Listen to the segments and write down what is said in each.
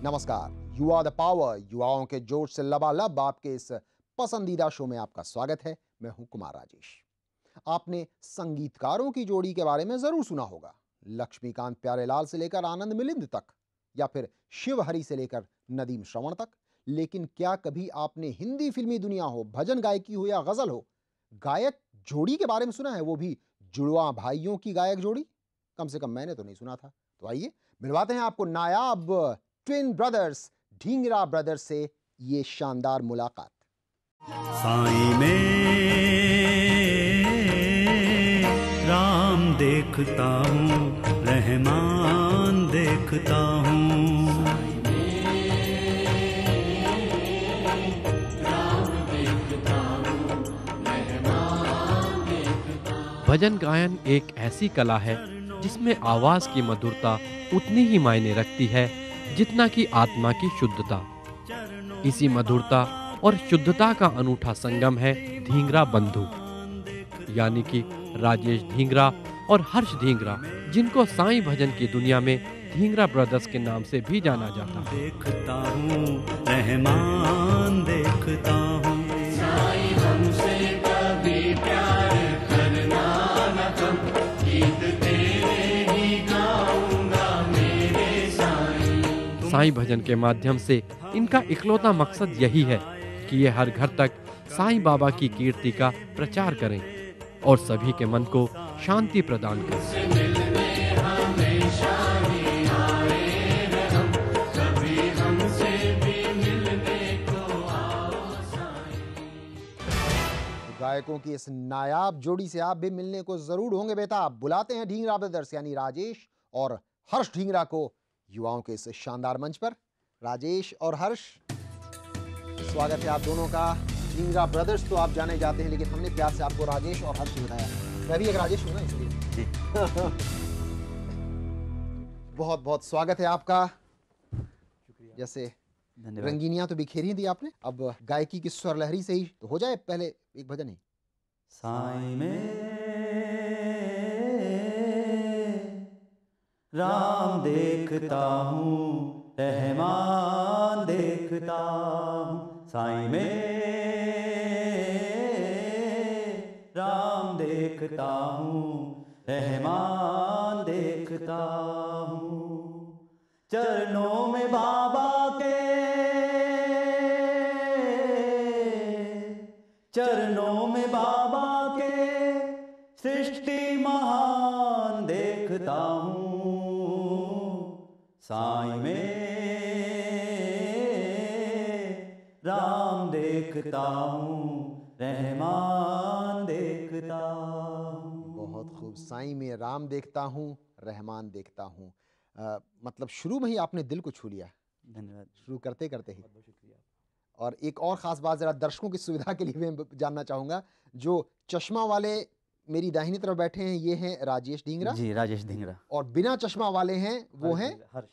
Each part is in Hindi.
नमस्कार, यू आर द पावर, युवाओं के जोश से लबालब आपके इस पसंदीदा शो में आपका स्वागत है। मैं हूं कुमार राजेश। आपने संगीतकारों की जोड़ी के बारे में जरूर सुना होगा। लक्ष्मीकांत प्यारेलाल से लेकर आनंद मिलिंद तक, या फिर शिव हरि से लेकर नदीम श्रवण तक। लेकिन क्या कभी आपने हिंदी फिल्मी दुनिया हो, भजन गायकी हो या गजल हो, गायक जोड़ी के बारे में सुना है, वो भी जुड़वा भाइयों की गायक जोड़ी? कम से कम मैंने तो नहीं सुना था। तो आइए मिलवाते हैं आपको नायाब ट्विन ब्रदर्स ढींगरा ब्रदर्स से ये शानदार मुलाकात। साईं में राम देखता हूँ, रहमान देखता हूँ। भजन गायन एक ऐसी कला है जिसमें आवाज की मधुरता उतनी ही मायने रखती है जितना कि आत्मा की शुद्धता। इसी मधुरता और शुद्धता का अनूठा संगम है ढींगरा बंधु, यानी कि राजेश ढींगरा और हर्ष ढींगरा, जिनको साईं भजन की दुनिया में ढींगरा ब्रदर्स के नाम से भी जाना जाता है। देखता हूँ, रहमान देखता हूँ। साईं हमसे कभी प्यार करना न कम, गीत तेरे ही गाऊंगा मेरे साईं। साईं भजन के माध्यम से इनका इकलौता मकसद यही है कि ये हर घर तक साईं बाबा की कीर्ति का प्रचार करें और सभी के मन को शांति प्रदान करें। गायकों की इस नायाब जोड़ी से आप भी मिलने को जरूर होंगे बेटा। बुलाते हैं ढींगरा ब्रदर्स यानी राजेश और हर्ष ढींगरा को युवाओं के इस शानदार मंच पर। राजेश और हर्ष, स्वागत है आप दोनों का। ढींगरा ब्रदर्स तो आप जाने जाते हैं, लेकिन हमने प्यार से आपको राजेश और हर्ष बताया। मैं भी एक राजेश हूं ना, इसलिए बहुत बहुत स्वागत है आपका। जैसे रंगीनियां तो बिखेरी दी आपने, अब गायकी की स्वर लहरी से ही तो हो जाए पहले एक भजन ही। साईं में राम देखता हूँ, रहमान देखता हूँ। साईं में राम देखता हूँ, रहमान देखता हूँ। चरणों में बाबा के, चरणों में बाबा के सृष्टि महान देखता हूँ। साईं में राम देखता हूँ, रहमान देखता हूँ। बहुत खूब। साईं में राम देखता हूँ, रहमान देखता हूँ। मतलब शुरू में ही आपने दिल को छू लिया। धन्यवाद। शुरू करते करते ही। और एक और खास बात जरा दर्शकों की सुविधा के लिए मैं जानना चाहूंगा, जो चश्मा वाले मेरी दाहिनी तरफ बैठे हैं ये हैं राजेश ढींगरा जी, राजेश ढींगरा। और बिना चश्मा वाले हैं वो हैं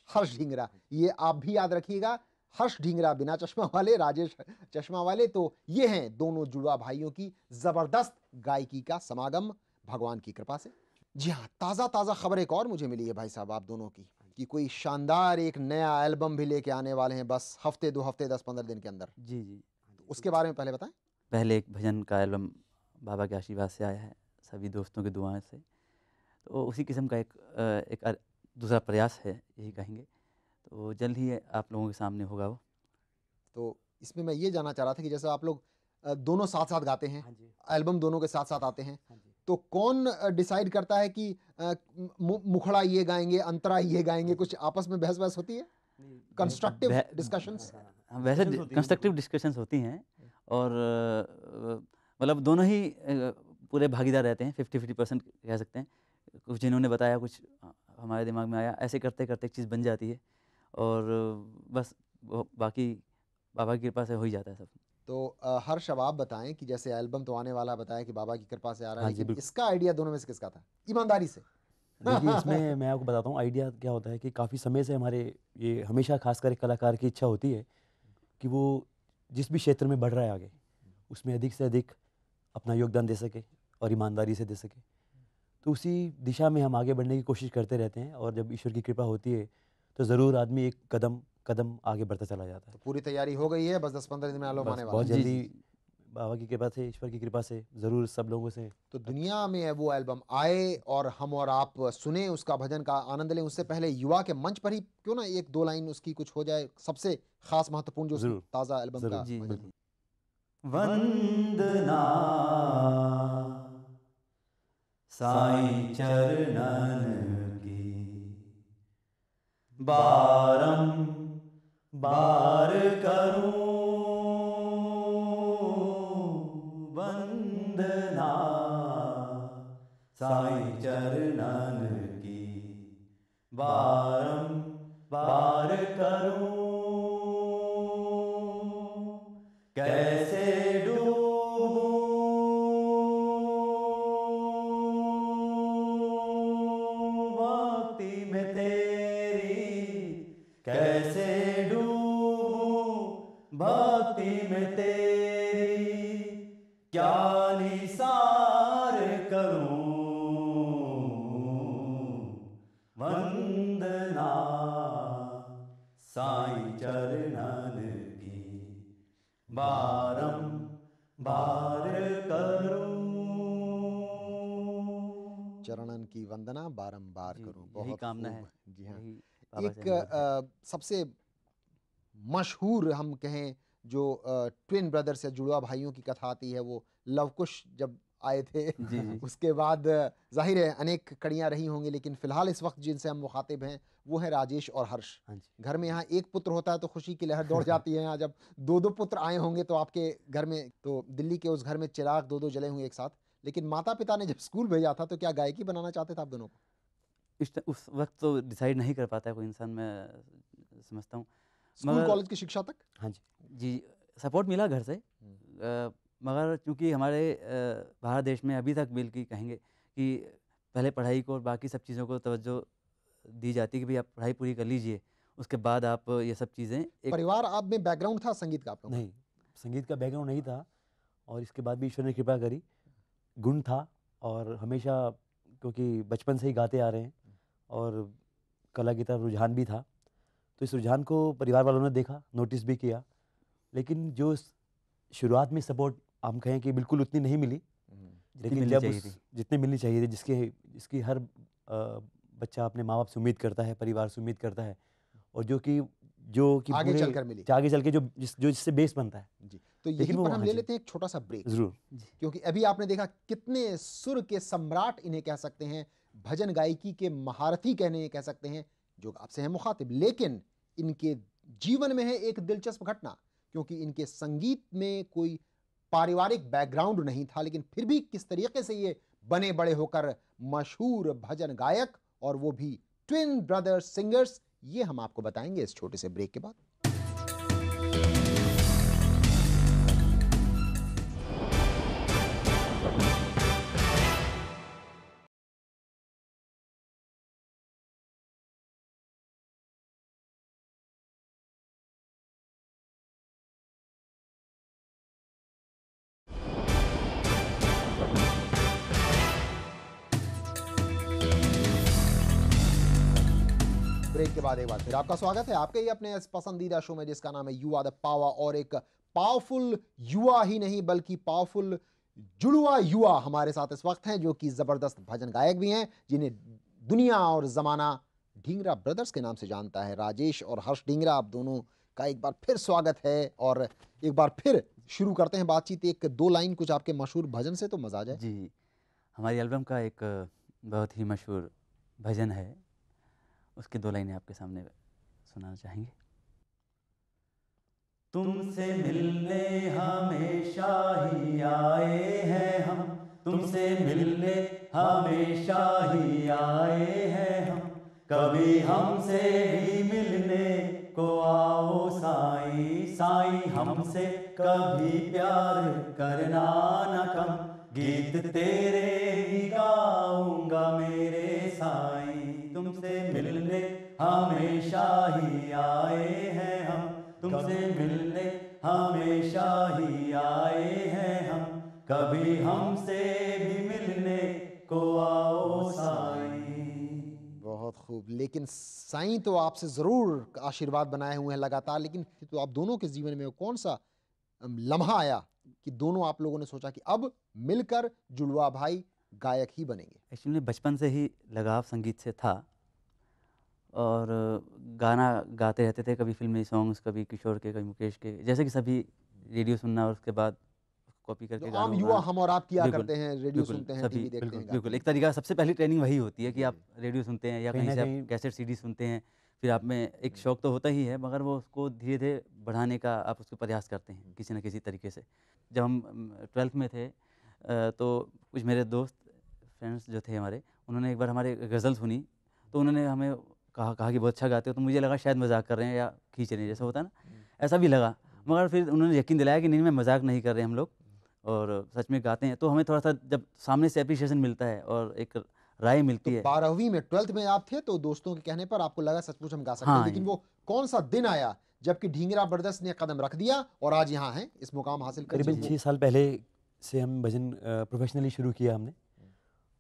हर्ष ढींगरा। ये आप भी याद रखिएगा, हर्ष ढींगरा बिना चश्मा वाले, राजेश चश्मा वाले। तो ये हैं दोनों जुड़वा भाइयों की जबरदस्त गायकी का समागम भगवान की कृपा से। जी हाँ, ताज़ा ताज़ा खबर एक और मुझे मिली है भाई साहब आप दोनों की, कि कोई शानदार एक नया एल्बम भी लेके आने वाले हैं, बस हफ्ते 2 हफ्ते 10-15 दिन के अंदर। जी जी। तो उसके बारे में पहले बताएं। पहले एक भजन का एल्बम बाबा के आशीर्वाद से आया है, सभी दोस्तों की दुआओं से। तो उसी किस्म का एक दूसरा प्रयास है, यही कहेंगे। तो जल्द ही आप लोगों के सामने होगा वो। तो इसमें मैं ये जानना चाह रहा था कि जैसे आप लोग दोनों साथ साथ गाते हैं, एल्बम दोनों के साथ साथ आते हैं, तो कौन डिसाइड करता है कि मुखड़ा ये गाएंगे, अंतरा ये गाएंगे? कुछ आपस में बहस बहस होती है, कंस्ट्रक्टिव डिस्कशंस? वैसे कंस्ट्रक्टिव डिस्कशंस होती हैं और मतलब दोनों ही पूरे भागीदार रहते हैं, 50-50% कह सकते हैं। कुछ जिन्होंने बताया, कुछ हमारे दिमाग में आया, ऐसे करते करते एक चीज़ बन जाती है और बस बाकी बाबा की कृपा से हो ही जाता है सब। तो हर्ष, अब आप बताएं कि जैसे एल्बम तो आने वाला, बताया कि बाबा की कृपा से आ रहा है, हाँ जी, लेकिन बिल्कुल। इसका आइडिया दोनों में से किसका था, ईमानदारी से? देखिए, इसमें मैं आपको बताता हूँ आइडिया क्या होता है कि काफ़ी समय से हमारे ये हमेशा खासकर एक कलाकार की इच्छा होती है कि वो जिस भी क्षेत्र में बढ़ रहा है आगे, उसमें अधिक से अधिक अपना योगदान दे सके और ईमानदारी से दे सके। तो उसी दिशा में हम आगे बढ़ने की कोशिश करते रहते हैं और जब ईश्वर की कृपा होती है तो ज़रूर आदमी एक कदम कदम आगे बढ़ता चला जाता है। तो पूरी तैयारी हो गई है, बस 10-15 दिन में एल्बम बस आने वाला बहुत है। जी, जल्दी जी। बाबा की कृपा से, ईश्वर की कृपा से ज़रूर सब लोगों से तो दुनिया में वो एल्बम आए और हम और आप सुने, उसका भजन का आनंद लें, उससे पहले युवा के मंच पर ही क्यों ना 1-2 लाइन उसकी कुछ हो जाए, सबसे खास महत्वपूर्ण जो उस ज़रूर, ताज़ा एल्बम ज़रूर, का जी, भजन जी। हो। वंदना साईं चरणन की बारंबार करूं वंदना साईं चरणन की बारंबार करूं कैसे डूबूं भक्ति में तेरी कैसे डूबूं भक्ति में तेरी क्या निसार करूं वंदना साईं चरणन की बारंबार करूं। चरणन की वंदना बारंबार जी, करूं। यही बहुत कामना है, खूब। जी हाँ। यही बाबा से एक अनुरोध है। सबसे मशहूर हम कहें जो ट्विन ब्रदर्स या जुड़वा भाइयों की कथा आती है, वो लवकुश जब आए थे जी, जी। उसके बाद ज़ाहिर है अनेक कड़ियाँ रही होंगी, लेकिन फ़िलहाल इस वक्त जिनसे हम मुखातिब हैं वो है राजेश और हर्ष। हाँ जी। घर में यहाँ एक पुत्र होता है तो खुशी की लहर दौड़ जाती है। यहाँ जब 2-2 पुत्र आए होंगे तो आपके घर में, तो दिल्ली के उस घर में चिराग 2-2 जले होंगे एक साथ। लेकिन माता-पिता ने जब स्कूल भेजा था तो क्या गायकी बनाना चाहते थे आप दोनों को? उस वक़्त तो डिसाइड नहीं कर पाता है कोई इंसान, मैं समझता हूँ। स्कूल मगर कॉलेज की शिक्षा तक? हाँ जी। जी, सपोर्ट मिला घर से। मगर चूँकि हमारे भारत देश में अभी तक बल्कि कहेंगे कि पहले पढ़ाई को और बाकी सब चीज़ों को तवज्जो दी जाती है कि भई आप पढ़ाई पूरी कर लीजिए, उसके बाद आप ये सब चीज़ें एक परिवार आप में बैकग्राउंड था संगीत का आप लोगों का? नहीं, संगीत का बैकग्राउंड नहीं था और इसके बाद भी ईश्वर ने कृपा करी, गुण था और हमेशा क्योंकि बचपन से ही गाते आ रहे हैं और कला की तरफ रुझान भी था, तो इस रुझान को परिवार वालों ने देखा, नोटिस भी किया, लेकिन जो शुरुआत में सपोर्ट हम कहें कि बिल्कुल उतनी नहीं मिली, जितनी लेकिन मिलनी जब चाहिए थी। जितनी मिलनी चाहिए थी, जिसकी हर बच्चा अपने माँ बाप से उम्मीद करता है, परिवार से उम्मीद करता है और जो कि आगे पूरे चलकर मिली। आगे चल के जिससे बेस बनता है, जी, तो लेकिन यहीं वो पर हम हाँ ले जी। लेते हैं एक छोटा-सा ब्रेक। ज़रूर। क्योंकि अभी आपने देखा कितने सुर के सम्राट इन्हें कह सकते हैं, भजन गायकी के महारथी कह सकते हैं, जो आपसे हैं मुखातिब। लेकिन इनके जीवन में है एक दिलचस्प घटना, क्योंकि इनके संगीत में कोई पारिवारिक बैकग्राउंड नहीं था, लेकिन फिर भी किस तरीके से ये बने बड़े होकर मशहूर भजन गायक, और वो भी ट्विन ब्रदर्स सिंगर्स, ये हम आपको बताएंगे इस छोटे से ब्रेक के बाद। ब्रेक के बाद एक बार फिर आपका स्वागत है आपके ही अपने इस पसंदीदा शो में, जिसका नाम है यू आर द पावर। और एक पावरफुल युवा ही नहीं बल्कि पावरफुल जुड़वा युवा हमारे साथ इस वक्त हैं, जो कि जबरदस्त भजन गायक भी हैं, जिन्हें दुनिया और जमाना ढींगरा ब्रदर्स के नाम से जानता है। राजेश और हर्ष ढींगरा, आप दोनों का एक बार फिर स्वागत है। और एक बार फिर शुरू करते हैं बातचीत, एक दो लाइन कुछ आपके मशहूर भजन से तो मजा आ जाए। जी, हमारी एल्बम का एक बहुत ही मशहूर भजन है, उसकी 2 लाइनें आपके सामने सुनाना चाहेंगे। तुमसे मिलने हमेशा ही आए हैं हम, तुमसे मिलने हमेशा ही आए हैं हम, कभी हमसे भी मिलने को आओ साईं, साईं हमसे कभी प्यार करना न कम, गीत तेरे ही गाऊंगा मेरे साईं, तुमसे मिलने हमेशा ही आए हैं हम, तुमसे मिलने हमेशा ही आए हैं हम, कभी हमसे भी मिलने को आओ साईं। बहुत खूब, लेकिन साईं तो आपसे ज़रूर आशीर्वाद बनाए हुए हैं लगातार, लेकिन तो आप दोनों के जीवन में कौन सा लम्हा आया कि दोनों आप लोगों ने सोचा कि अब मिलकर जुड़वा भाई गायक ही बनेंगे? एक्चुअली बचपन से ही लगाव संगीत से था और गाना गाते रहते थे, कभी फ़िल्मी सॉन्ग्स, कभी किशोर के, कभी मुकेश के, जैसे कि सभी रेडियो सुनना और उसके बाद कॉपी जो करके आम गानों को युवा गाना। हम और आप किया बिल्कुल, करते हैं, रेडियो बिल्कुल, सुनते हैं, सभी टीवी देखते बिल्कुल, हैं, गाते बिल्कुल, हैं। एक तरीका सबसे पहली ट्रेनिंग वही होती है कि जी, आप रेडियो सुनते हैं या कहीं कहीं न से आप कहीं कैसेट सीडी सुनते हैं, फिर आप में एक शौक तो होता ही है, मगर वो उसको धीरे-धीरे बढ़ाने का आप उसको प्रयास करते हैं, किसी न किसी तरीके से। जब हम 12th में थे तो कुछ मेरे दोस्त, फ्रेंड्स जो थे हमारे, उन्होंने एक बार हमारे गज़ल सुनी, तो उन्होंने हमें कहा कि बहुत अच्छा गाते हो, तो मुझे लगा शायद मज़ाक कर रहे हैं या खींच रहे हैं, जैसा होता है ना, ऐसा भी लगा। मगर फिर उन्होंने यकीन दिलाया कि नहीं, मैं मज़ाक नहीं कर रहे हम लोग और सच में गाते हैं। तो हमें थोड़ा-सा जब सामने से एप्रिसिएशन मिलता है और एक राय तो मिलती है। 12वीं में 12th में आप थे तो दोस्तों के कहने पर आपको लगा सचमुच हम गा सकते हैं, हाँ, लेकिन वो कौन सा दिन आया जबकि ढींगरा ब्रदर्स ने कदम रख दिया और आज यहाँ हैं, इस मुकाम हासिल कर करीबन चुके 6 हैं? साल पहले से हम भजन प्रोफेशनली शुरू किया हमने,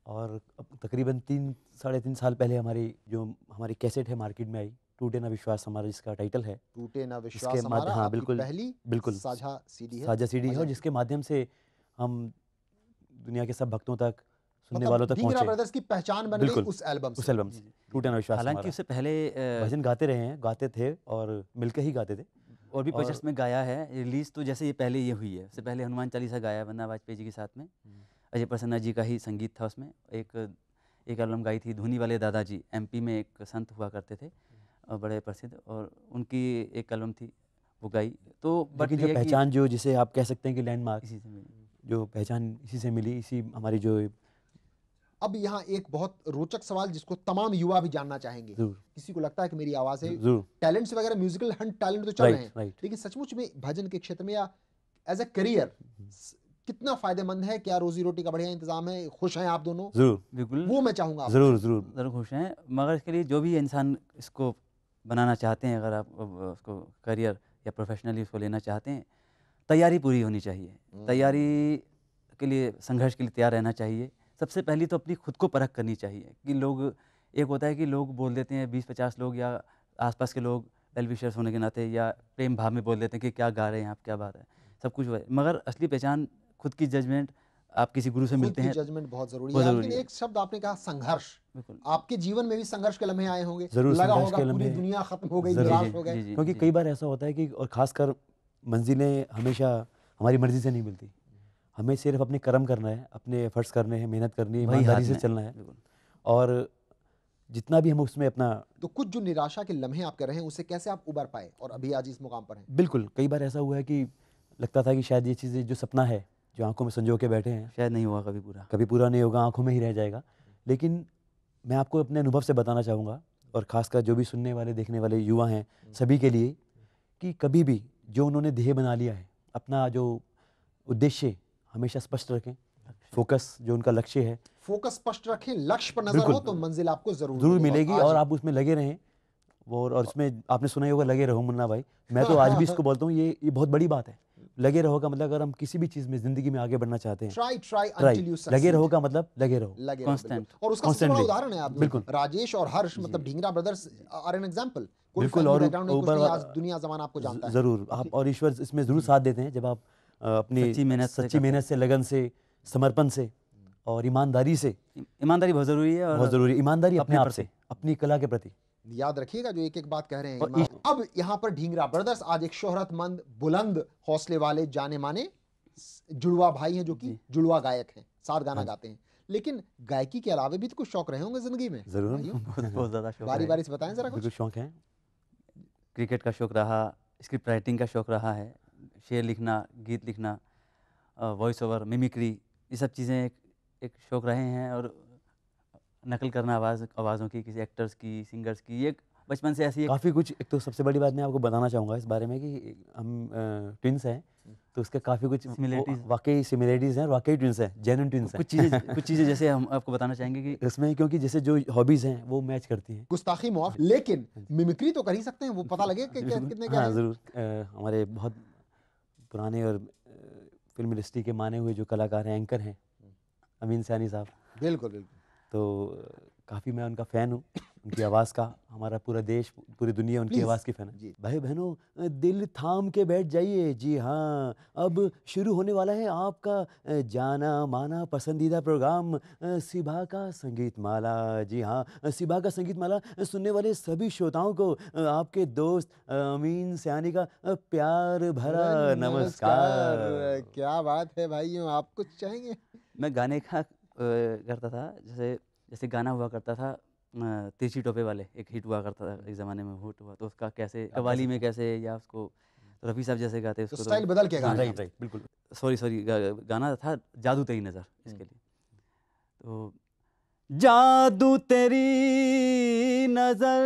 और अब तकरीबन 3 साढ़े 3 साल पहले हमारी कैसेट है मार्केट में आई, टूटे ना विश्वास हमारा जिसका टाइटल है। टूटे ना जिसके विश्वास हमारा हाँ, आपकी बिल्कुल, पहली बिल्कुल साझा सीडी है, साझा सीडी है, और भजन। जिसके माध्यम से हम दुनिया के सब भक्तों तक, सुनने मतलब वालों तक ढींगरा पहुँचे। ब्रदर्स की पहचान बन गई बिल्कुल, उस एल्बम उस से। एल्बम जी, से, जी, टूटे ना विश्वास हालाँकि हमारा। उससे पहले भजन गाते रहे हैं, गाते थे और मिलके ही गाते थे। और भी और प्रोजेक्ट्स में गाया है। रिलीज़ तो जैसे ये पहले ये हुई है, उससे पहले हनुमान चालीसा गाया वंदना वाजपेयी जी के साथ में। अजय प्रसन्ना जी का ही संगीत था उसमें। एक एल्बम गाई थी धूनी वाले दादाजी, एमपी में एक संत हुआ करते थे और बड़े प्रसिद्ध, और उनकी एक एल्बम थी, वो गाई। तो बट लेकिन जो ये है कि पहचान, जो जिसे आप कह सकते हैं कि लैंडमार्क, इसी से मिली। जो पहचान इसी से मिली, इसी हमारी जो अब यहाँ एक बहुत रोचक सवाल जिसको तमाम युवा भी जानना चाहेंगे। ज़रूर, किसी को लगता है कि मेरी आवाज़ है, ज़रूर, टैलेंट्स वगैरह म्यूजिकल हंट टैलेंट तो चल रहे राइट, हैं, राइट। लेकिन सचमुच में भजन के क्षेत्र में या एज ए करियर कितना फायदेमंद है? क्या रोजी रोटी का बढ़िया इंतजाम है? खुश हैं आप दोनों? ज़रूर, बिल्कुल, वो मैं चाहूंगा आपसे। ज़रूर, ज़रूर। ज़रूर खुश हैं, मगर इसके लिए जो भी इंसान इसको बनाना चाहते हैं, अगर आप उसको करियर या प्रोफेशनली उसको लेना चाहते हैं, तैयारी पूरी होनी चाहिए। तैयारी के लिए, संघर्ष के लिए तैयार रहना चाहिए। सबसे पहली तो अपनी खुद को परख करनी चाहिए कि लोग, एक होता है कि लोग बोल देते हैं 20-50 लोग या आसपास के लोग वेल विशर्स होने के नाते या प्रेम भाव में बोल देते हैं कि क्या गा रहे हैं आप, क्या बात है, सब कुछ हुआ है। मगर असली पहचान, खुद की जजमेंट, आप किसी गुरु से खुद मिलते की हैं, जजमेंट बहुत जरूरी बहुत है, ज़रूरी लेकिन है। एक शब्द आपने कहा संघर्ष। बिल्कुल। आपके जीवन में भी संघर्ष के लम्हे आए होंगे, ज़रूर लगा संघर्ष होगा के पूरी लम्हे, दुनिया खत्म हो गई, ज़रूर। निराश हो गए। जी, जी, क्योंकि जी। कई बार ऐसा होता है कि, और ख़ासकर मंज़िलें हमेशा हमारी मर्ज़ी से नहीं मिलती। हमें सिर्फ़ अपने कर्म करना है, अपने एफ़र्ट्स करने हैं, मेहनत करनी है, वही ईमानदारी हाथ से में, चलना है, बिल्कुल। और जितना भी हम उसमें अपना, तो कुछ जो निराशा के लम्हे आप कर रहे हैं उससे कैसे आप उबर पाए और अभी आज इस मुकाम पर हैं? बिल्कुल, कई बार ऐसा हुआ है कि लगता था कि शायद ये चीज़ें, जो सपना है, जो आँखों में संजो के बैठे हैं, शायद नहीं हुआ कभी पूरा। कभी पूरा नहीं होगा, आँखों में ही रह जाएगा। लेकिन मैं आपको अपने अनुभव से बताना चाहूँगा, और ख़ासकर जो भी सुनने वाले, देखने वाले युवा हैं, सभी के लिए, कि कभी भी जो उन्होंने ध्येय बना लिया है, अपना जो उद्देश्य, हमेशा स्पष्ट रखें। फ़ोकस, जो उनका लक्ष्य है, फोकस स्पष्ट रखें, लक्ष्य पर नजर बिल्कुल, हो तो मंजिल आपको जरूर ज़रूर मिलेगी। मिलेगी, आज और आप उसमें लगे रहें। और इसमें आपने सुना ही होगा, लगे रहो मुन्ना भाई। मैं तो आज भी इसको बोलता हूँ, ये बहुत बड़ी बात है। लगे रहो का मतलब, अगर हम किसी भी चीज़ में ज़िंदगी में आगे बढ़ना चाहते हैं, try try try, until you लगे सक्सीड। रहो का मतलब लगे रहो, लगे रहो, Constant. बिल्कुल। और उसका सबसे बड़ा Constantly. उदाहरण है आप दोनों। बिल्कुल। राजेश और हर्ष, मतलब Dhingra brothers are an example. कोई बिल्कुल। फैमिली और बैकग्राउंड नहीं, कुछ ऊपर नहीं, आज दुनिया जमाना आपको जानता है। ज़रूर आप, और ईश्वर इसमें ज़रूर साथ देते हैं, जब आप अपनी सच्ची मेहनत से सच्ची करते मेहनत से, लगन से, समर्पण से और ईमानदारी से। ईमानदारी बहुत ज़रूरी है, और बहुत ज़रूरी, ईमानदारी अपने अपने आप प्रति। से, अपनी कला के प्रति। याद रखिएगा जो एक एक बात कह रहे हैं। और ईमान। अब यहाँ पर ढींगरा ब्रदर्स आज एक शोहरतमंद, बुलंद हौसले वाले, जाने माने जुड़वा भाई हैं, जो कि जुड़वा गायक हैं, साथ गाना गाते हैं। लेकिन गायकी के अलावा भी तो कुछ शौक रहे होंगे जिंदगी में। ज़रूर। भाइयों, बहुत ज़्यादा शौक बारी है। बारी से बताएं जरा कुछ। बिल्कुल शौक है। क्रिकेट का शौक रहा, स्क्रिप्ट राइटिंग का शौक रहा है, शेर लिखना, गीत लिखना, वॉइस ओवर, मिमिक्री, ये सब चीज़ें एक शौक रहे हैं। और नकल करना आवाज़ों की, किसी एक्टर्स की, सिंगर्स की, ये बचपन से ऐसी एक काफ़ी कुछ। एक तो सबसे बड़ी बात मैं आपको बताना चाहूँगा इस बारे में, कि हम ट्विंस हैं, तो उसके काफ़ी कुछ Similarities। वाकई सिमिलरिटीज़ हैं, और वाकई ट्विंस हैं, जेन्युइन ट्विंस हैं। कुछ चीज़ें जैसे हम आपको बताना चाहेंगे कि इसमें, क्योंकि जैसे जो हॉबीज़ हैं वो मैच करती हैं। गुस्ताखी माफ, लेकिन मिमिक्री तो कर ही सकते हैं, वो पता लगे कि कितने क्या हाँ है। ज़रूर। हमारे बहुत पुराने और फिल्म इंडस्ट्री के माने हुए जो कलाकार हैं, एंकर हैं, अमीन सैनी साहब, बिल्कुल बिल्कुल। तो काफ़ी मैं उनका फ़ैन हूँ। उनकी आवाज़ का हमारा पूरा देश, पूरी दुनिया उनकी Please. आवाज़ की फ़ैन है। जी। भाई बहनों, दिल थाम के बैठ जाइए। जी हाँ, अब शुरू होने वाला है आपका जाना माना पसंदीदा प्रोग्राम सिबा का संगीत माला। जी हाँ, सिबा का संगीत माला सुनने वाले सभी श्रोताओं को आपके दोस्त अमीन सयानी का प्यार भरा अरे नमस्कार। नमस्कार। क्या बात है भाइयों, आप कुछ चाहेंगे? मैं गाने का करता था, जैसे जैसे गाना हुआ करता था तिरछी टोपे वाले, एक हिट हुआ करता था एक ज़माने में, हिट हुआ तो उसका कैसे आप कव्वाली कैसे में कैसे, या उसको तो रफ़ी साहब जैसे गाते तो उसको, स्टाइल बदल के हाँ गाने जी, आप। राइट, बिल्कुल। सॉरी गाना था जादू तेरी नज़र, इसके लिए तो जादू तेरी नज़र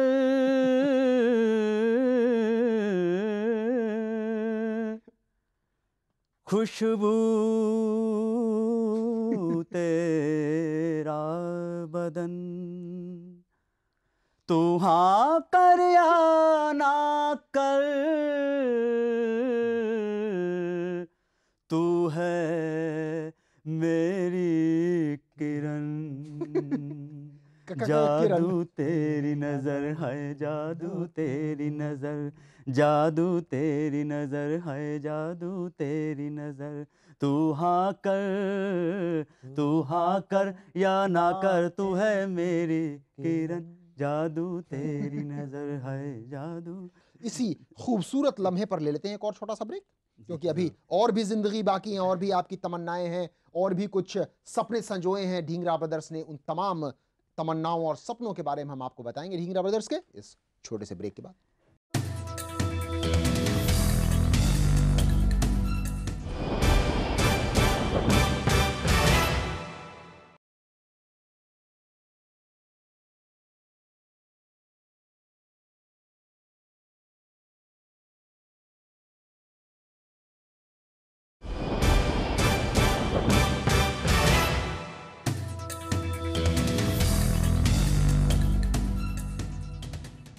खुशबू तेरा बदन, तू हाँ कर या ना कर, तू है मेरी किरण, किरण। जादू तेरी नज़र है, जादू तेरी नज़र, जादू तेरी नज़र है, जादू तेरी नज़र, तू हाँ कर या ना कर, तू है मेरी किरण, जादू तेरी नज़र है, जादू। इसी खूबसूरत लम्हे पर ले लेते हैं एक और छोटा सा ब्रेक, क्योंकि अभी और भी जिंदगी बाकी है, और भी आपकी तमन्नाएं हैं, और भी कुछ सपने संजोए हैं ढींगरा ब्रदर्स ने। उन तमाम तमन्नाओं और सपनों के बारे में हम आपको बताएंगे ढींगरा ब्रदर्स के इस छोटे से ब्रेक के बाद।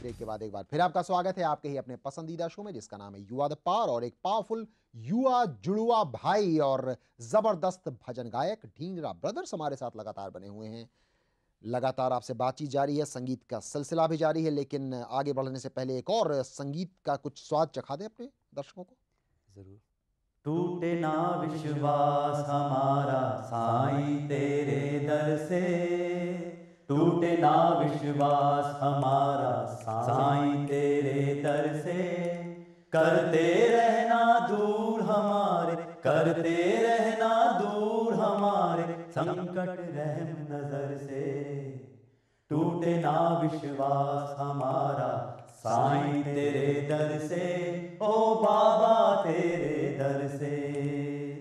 ब्रेक के बाद एक बार फिर आपका स्वागत है आपके ही अपने पसंदीदा शो में, जिसका नाम है यू आर द पावर, और एक पावरफुल युवा जुड़वा भाई और जबरदस्त भजन गायक ढींगरा ब्रदर्स हमारे साथ लगातार बने हुए हैं। लगातार आपसे बातचीत जारी है, संगीत का सिलसिला भी जारी है, लेकिन आगे बढ़ने से पहले एक और संगीत का कुछ स्वाद चखा दें अपने दर्शकों को। ज़रूर। टूटे ना विश्वास हमारा साईं तेरे दर से, टूटे ना विश्वास हमारा साईं तेरे दर से, करते रहना दूर हमारे, करते रहना दूर हमारे, संकट रहम नजर से, टूटे ना विश्वास हमारा साईं तेरे दर से, ओ बाबा तेरे दर से,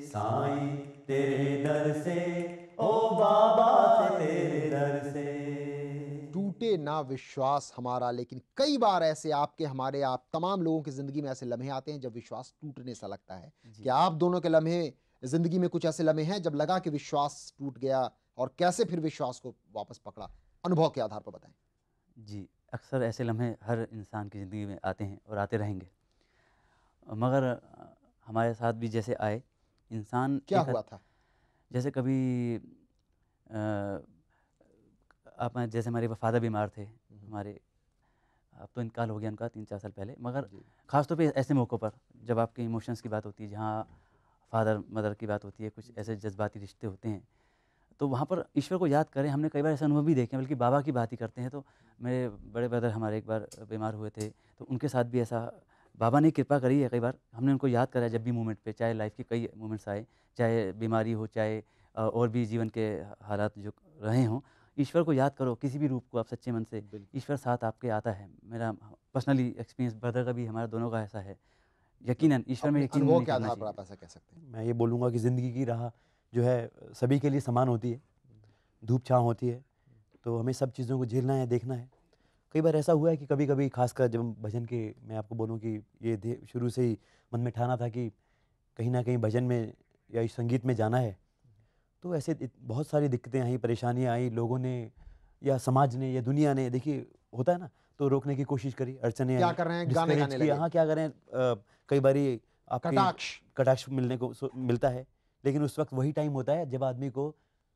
साईं तेरे दर से, ओ बाबा तेरे दर से। टूटे ना विश्वास हमारा, लेकिन कई बार ऐसे आपके, हमारे, आप तमाम लोगों की जिंदगी में ऐसे लम्हे आते हैं जब विश्वास टूटने सा लगता है। क्या आप दोनों के लम्हे जिंदगी में कुछ ऐसे लम्हे हैं जब लगा कि विश्वास टूट गया, और कैसे फिर विश्वास को वापस पकड़ा? अनुभव के आधार पर बताएं। जी, अक्सर ऐसे लम्हे हर इंसान की ज़िंदगी में आते हैं और आते रहेंगे, मगर हमारे साथ भी जैसे आए इंसान क्या एक हुआ था? जैसे कभी आप जैसे हमारे फादर बीमार थे, हमारे अब तो इंतकाल हो गया उनका 3-4 साल पहले, मगर ख़ास तौर पे ऐसे मौक़ों पर जब आपके इमोशंस की बात होती है, जहाँ फादर मदर की बात होती है, कुछ ऐसे जज्बाती रिश्ते होते हैं, तो वहाँ पर ईश्वर को याद करें। हमने कई बार ऐसे अनुभव भी देखे हैं, बल्कि बाबा की बात ही करते हैं। तो मेरे बड़े ब्रदर हमारे एक बार बीमार हुए थे, तो उनके साथ भी ऐसा बाबा ने कृपा करी है। कई बार हमने उनको याद करा जब भी मोमेंट पे, चाहे लाइफ के कई मोमेंट्स आए, चाहे बीमारी हो, चाहे और भी जीवन के हालात जो रहे हों, ईश्वर को याद करो किसी भी रूप को आप सच्चे मन से, ईश्वर साथ आपके आता है। मेरा पर्सनली एक्सपीरियंस ब्रदर का भी, हमारा दोनों का ऐसा है। यकीनन ईश्वर में अपने यकीन अनुभव नहीं के करना आधार पर चाहिए। आप ऐसा कह सकते हैं। मैं ये बोलूँगा कि ज़िंदगी की राह जो है सभी के लिए समान होती है, धूप छाँव होती है, तो हमें सब चीज़ों को झेलना है, देखना है। कई बार ऐसा हुआ है कि कभी-कभी ख़ासकर जब हम भजन के, मैं आपको बोलूँ कि ये शुरू से ही मन में ठाना था कि कहीं न कहीं भजन में या इस संगीत में जाना है, तो ऐसे बहुत सारी दिक्कतें आई, परेशानियाँ आई, लोगों ने या समाज ने या दुनिया ने, देखिए होता है ना, तो रोकने की कोशिश करी, अड़चनें क्या आई, कर रहे हैं? गाने डिस्करेज गाने किया। लगे। हाँ, क्या करें, कई बारी आपके कटाक्ष। कटाक्ष मिलने को मिलता है, लेकिन उस वक्त वही टाइम होता है जब आदमी को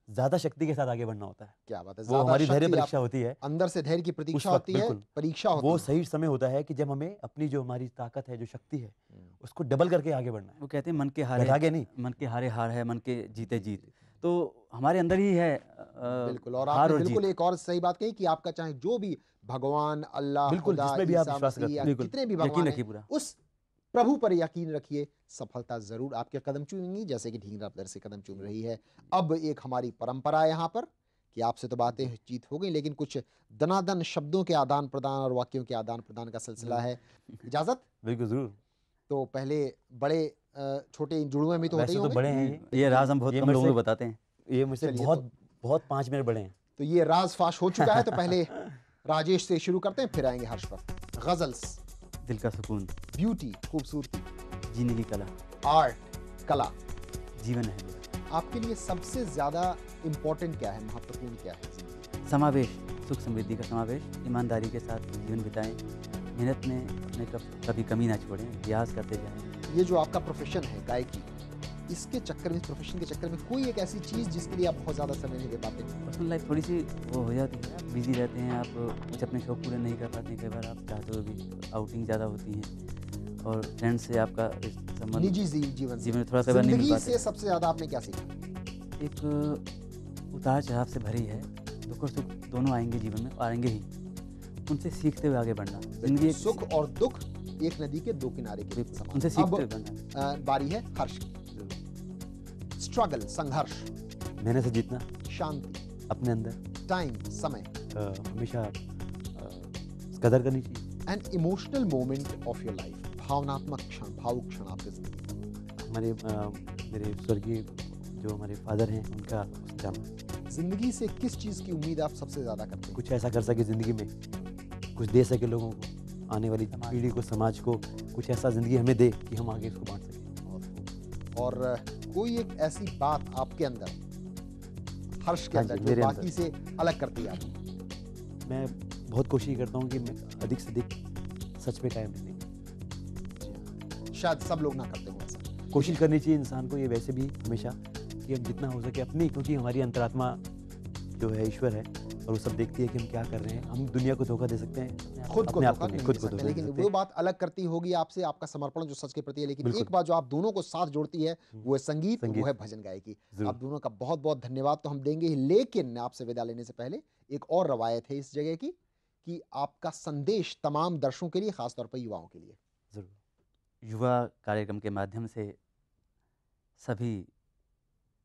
ज़्यादा शक्ति के साथ आगे बढ़ना होता है। क्या बात है, वो ज्यादा हमारी धैर्य शक्ति, परीक्षा आप होती है। अंदर से धैर्य की उस प्रतीक्षा वक्त होती है, बिल्कुल परीक्षा होती वो है। सही समय होता है कि जब हमें अपनी जो हमारी ताकत है, जो शक्ति है, उसको डबल करके आगे बढ़ना है। वो कहते हैं मन के हारे घटा के नहीं। मन के हारे हार है, मन के जीते जीत। तो हमारे अंदर ही है बिल्कुल, और हार आपने और बिल्कुल जीत। एक और सही बात कही कि आपका चाहे जो भी भगवान, अल्लाह, बिल्कुल, खुदा, जिसमें भी आप ईसा विश्वास मसीह करते या हैं। बिल्कुल, जितने भी यकीन भगवान हैं, रखिए पूरा। उस प्रभु पर यकीन रखिए, सफलता जरूर आपके कदम चूमेंगी, जैसे कि ढींगरा दर से कदम चूम रही है। अब एक हमारी परंपरा है यहाँ पर कि आपसे तो बातें जीत हो गई, लेकिन कुछ दनादन शब्दों के आदान प्रदान और वाक्यों के आदान प्रदान का सिलसिला है। इजाजत? बिल्कुल ज़रूर। तो पहले बड़े छोटे जुड़ुए में तो होते वैसे ही तो होंगे। बड़े हैं ये राज हम बहुत ये कम मेरे लोगों को से बताते हैं। ये मुझसे चलिए, बहुत बहुत 5 मिनट बड़े हैं। तो ये राज फाश हो चुका है, तो पहले राजेश से शुरू करते हैं, फिर आएंगे हर्ष पर। गजल्स, दिल का सुकून, ब्यूटी, खूबसूरती, जीने की कला, आर्ट, कला, जीवन है मेरा। आपके लिए सबसे ज्यादा इम्पोर्टेंट क्या है, महत्वपूर्ण क्या है जिंदगी में? समावेश, सुख समृद्धि का समावेश, ईमानदारी के साथ जीवन बिताएं, मेहनत में अपने कभी कमी ना छोड़ें, प्रयास करते जाएं। ये जो आपका प्रोफेशन है गायकी, इसके चक्कर में, इस प्रोफेशन के चक्कर में कोई एक ऐसी चीज जिसके लिए आप बहुत ज्यादा समय नहीं दे पाते? पर्सनल लाइफ थोड़ी सी वो हो जाती है, आप बिजी रहते हैं, आप कुछ अपने शौक पूरे नहीं कर पाते हैं, कई बार आप चाहते हो भी, आउटिंग ज़्यादा होती हैं और फ्रेंड से आपका संबंध निजी जीवन से, जीवन में थोड़ा कई बार नहीं मिल जिंदगी पाते। से सबसे ज्यादा आपने क्या सीखा? एक उतार चढ़ाव से भरी है, दुख और सुख दोनों आएंगे जीवन में, आएंगे ही, उनसे सीखते हुए आगे बढ़ना। जिंदगी एक सुख और दुख एक नदी के दो किनारे के समान। उनसे सीखते हुए अब बढ़ना। बारी है हर्ष की। स्ट्रगल, संघर्ष, मेहनत से जीतना, शांति, अपने अंदर टाइम, समय, हमेशा कदर करनी चाहिए। And emotional moment of your life, भावनात्मक क्षण, भावुक क्षण आपके जिंदगी में। हमारे मेरे स्वर्गीय जो हमारे फादर हैं, उनका जाना। जिंदगी से किस चीज की उम्मीद आप सबसे ज्यादा करते हैं? कुछ ऐसा कर सके ज़िंदगी में, कुछ दे सके लोगों को, आने वाली पीढ़ी को, समाज को कुछ ऐसा ज़िंदगी हमें दे कि हम आगे इसको बांट सकें। और कोई एक ऐसी बात आपके अंदर, हर्ष के हाँ अंदर, जी, जो मेरे बाकी अंदर। से अलग करती है आपको? मैं बहुत कोशिश करता हूँ कि मैं अधिक से अधिक सच पे कायम रहने की। शायद सब लोग ना करते हो ऐसा। कोशिश करनी चाहिए इंसान को ये वैसे भी हमेशा, कि हम जितना हो सके अपनी, क्योंकि हमारी अंतरात्मा जो है ईश्वर है और वो सब देखती है कि हम क्या कर रहे हैं। हम दुनिया को धोखा दे सकते हैं, खुद को अपने आप धोखा नहीं, नहीं खुद दे को सकते, धोखा दे लेकिन सकते वो हैं। बात अलग करती होगी आपसे, आपका समर्पण जो सच के प्रति है। लेकिन बिल्कुल। एक बात जो आप दोनों को साथ जोड़ती है वो है संगीत, संगीत। वो है भजन गायकी। जरूर। आप दोनों का बहुत बहुत धन्यवाद तो हम देंगे ही, लेकिन आपसे विदा लेने से पहले एक और रवायत है इस जगह की, कि आपका संदेश तमाम दर्शकों के लिए, खासतौर पर युवाओं के लिए। जरूर। युवा कार्यक्रम के माध्यम से सभी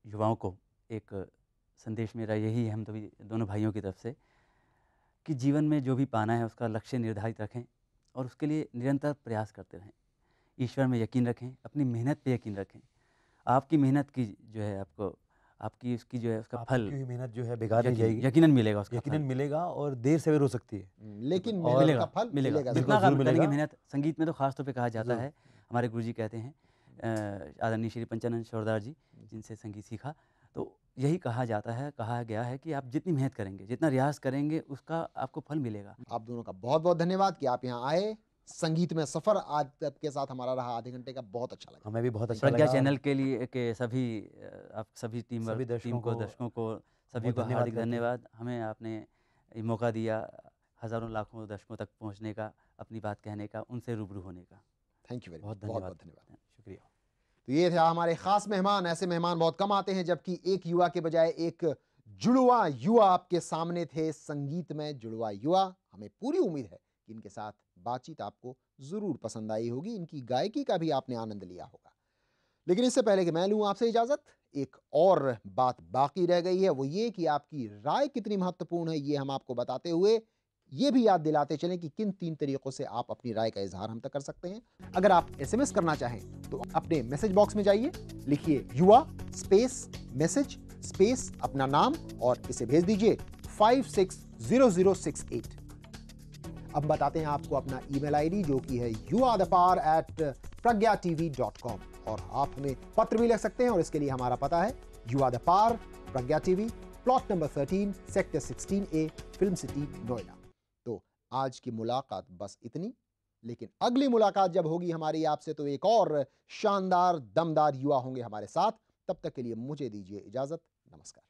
युवाओं को एक संदेश मेरा यही है, हम तो भी दोनों भाइयों की तरफ से, कि जीवन में जो भी पाना है उसका लक्ष्य निर्धारित रखें और उसके लिए निरंतर प्रयास करते रहें। ईश्वर में यकीन रखें, अपनी मेहनत पे यकीन रखें। आपकी मेहनत की जो है आपको, आपकी उसकी जो है उसका फल आपकी हुई मेहनत जो है बेकार नहीं जाएगी, यकीनन मिलेगा, उसका यकीनन फल मिलेगा, और देर सवेर हो सकती है, लेकिन और मेहनत मिलेगा, का फल मिलेगा। मिलेगा जितना जरूर करेंगे मिलेगा। मेहनत, संगीत में तो खास तौर पे कहा जाता जरूर। है, हमारे गुरुजी कहते हैं आदरणीय श्री पंचानंद शोरदार जी, जिनसे संगीत सीखा, तो यही कहा जाता है, कहा गया है कि आप जितनी मेहनत करेंगे, जितना रियाज करेंगे, उसका आपको फल मिलेगा। आप दोनों का बहुत बहुत धन्यवाद कि आप यहाँ आए। संगीत में सफर आज आपके साथ हमारा रहा आधे घंटे का, बहुत अच्छा लगा। हमें भी बहुत अच्छा प्रज्ञा लगा। चैनल के लिए के सभी आप सभी टीम सभी टीम को, दर्शकों को, सभी बहुत को धन्यवाद हार्दिक करते हैं। धन्यवाद। हमें आपने ये मौका दिया हज़ारों लाखों दर्शकों तक पहुंचने का, अपनी बात कहने का, उनसे रूबरू होने का। थैंक यू वेरी बहुत मच, बहुत धन्यवाद। बहुत धन्यवाद। शुक्रिया। तो ये था हमारे खास मेहमान। ऐसे मेहमान बहुत कम आते हैं, जबकि एक युवा के बजाय एक जुड़वा युवा आपके सामने थे। संगीत में जुड़वा युवा, हमें पूरी उम्मीद है कि इनके साथ बातचीत आपको जरूर पसंद आई होगी, इनकी गायकी का भी आपने आनंद लिया होगा। लेकिन इससे पहले कि मैं लूं आपसे इजाजत, एक और बात बाकी रह गई है, वो ये कि आपकी राय कितनी महत्वपूर्ण है, ये हम आपको बताते हुए ये भी याद दिलाते चलें कि किन 3 तरीकों से आप अपनी राय का इजहार हम तक कर सकते हैं। अगर आप SMS करना चाहें तो अपने मैसेज बॉक्स में जाइए, लिखिए युवा स्पेस मैसेज स्पेस अपना नाम और इसे भेज दीजिए 560068। अब बताते हैं आपको अपना ईमेल आईडी, जो कि है yuadapar@pragyatv.com, और आप हमें पत्र भी लिख सकते हैं, और इसके लिए हमारा पता है युवादपार, Pragya TV, plot number 13, sector 16A, film city, Noida. तो आज की मुलाकात बस इतनी, लेकिन अगली मुलाकात जब होगी हमारी आपसे, तो एक और शानदार दमदार युवा होंगे हमारे साथ। तब तक के लिए मुझे दीजिए इजाजत। नमस्कार।